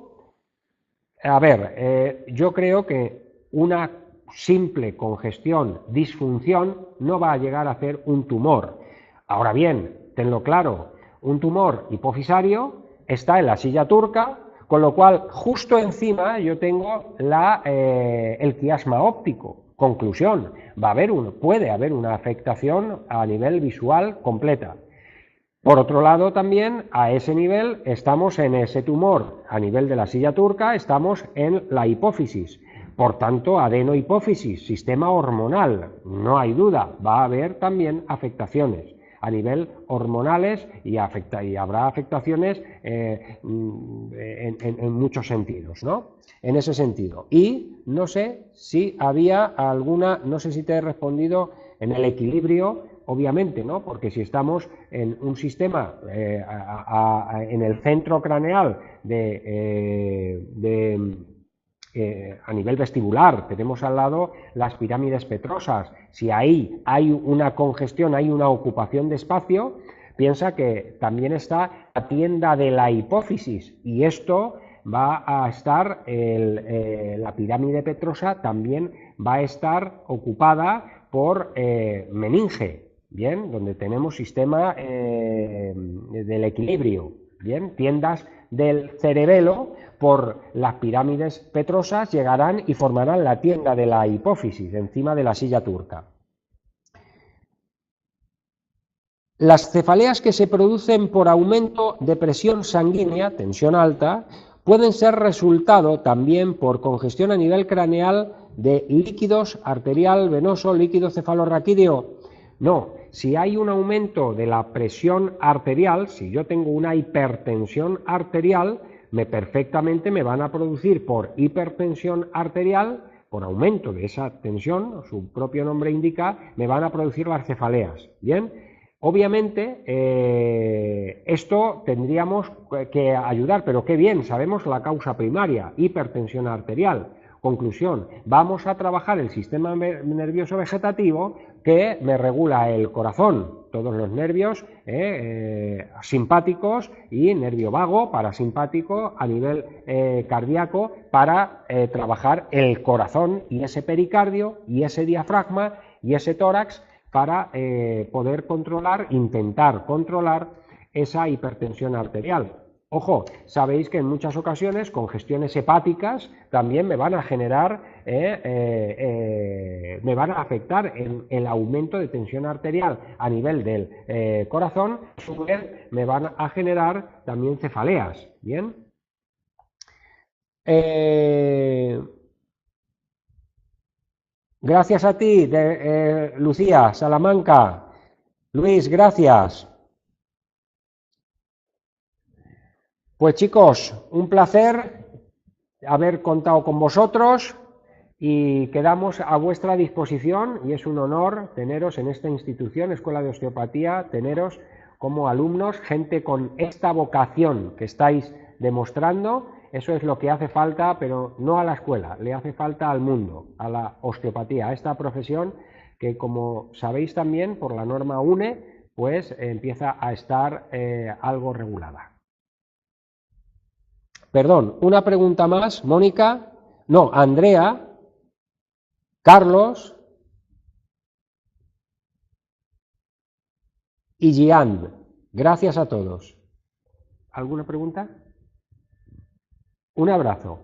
A ver, yo creo que una simple congestión, disfunción, no va a llegar a hacer un tumor. Ahora bien, tenlo claro, un tumor hipofisario está en la silla turca, con lo cual justo encima yo tengo el quiasma óptico. Conclusión, puede haber una afectación a nivel visual completa. Por otro lado, también a ese nivel estamos en ese tumor, a nivel de la silla turca estamos en la hipófisis. Por tanto, adenohipófisis, sistema hormonal, no hay duda, va a haber también afectaciones a nivel hormonales y habrá afectaciones en muchos sentidos, ¿no? En ese sentido. Y no sé si había alguna, no sé si te he respondido en el equilibrio, obviamente, ¿no? Porque si estamos en un sistema en el centro craneal a nivel vestibular, tenemos al lado las pirámides petrosas, si ahí hay una congestión, hay una ocupación de espacio, piensa que también está la tienda de la hipófisis, y esto va a estar, la pirámide petrosa también va a estar ocupada por meninge, bien, donde tenemos sistema del equilibrio, bien, tiendas del cerebelo por las pirámides petrosas llegarán y formarán la tienda de la hipófisis encima de la silla turca. Las cefaleas que se producen por aumento de presión sanguínea, tensión alta, pueden ser resultado también por congestión a nivel craneal de líquidos arterial, venoso, líquido cefalorraquídeo. No, si hay un aumento de la presión arterial, si yo tengo una hipertensión arterial, perfectamente me van a producir por hipertensión arterial, por aumento de esa tensión, su propio nombre indica, me van a producir las cefaleas. Bien, obviamente esto tendríamos que ayudar, pero qué bien, sabemos la causa primaria, hipertensión arterial. Conclusión, vamos a trabajar el sistema nervioso vegetativo que me regula el corazón, todos los nervios simpáticos y nervio vago, parasimpático a nivel cardíaco para trabajar el corazón y ese pericardio y ese diafragma y ese tórax para poder controlar, intentar controlar esa hipertensión arterial. Ojo, sabéis que en muchas ocasiones congestiones hepáticas también me van a generar, me van a afectar en el aumento de tensión arterial a nivel del corazón, a su vez me van a generar también cefaleas. Bien. Gracias a ti, Lucía, Salamanca. Luis, gracias. Pues chicos, un placer haber contado con vosotros y quedamos a vuestra disposición y es un honor teneros en esta institución, Escuela de Osteopatía, teneros como alumnos, gente con esta vocación que estáis demostrando. Eso es lo que hace falta, pero no a la escuela, le hace falta al mundo, a la osteopatía, a esta profesión que, como sabéis también, por la norma UNE, pues empieza a estar algo regulada. Perdón, una pregunta más, Mónica, no, Andrea, Carlos y Gian. Gracias a todos. ¿Alguna pregunta? Un abrazo.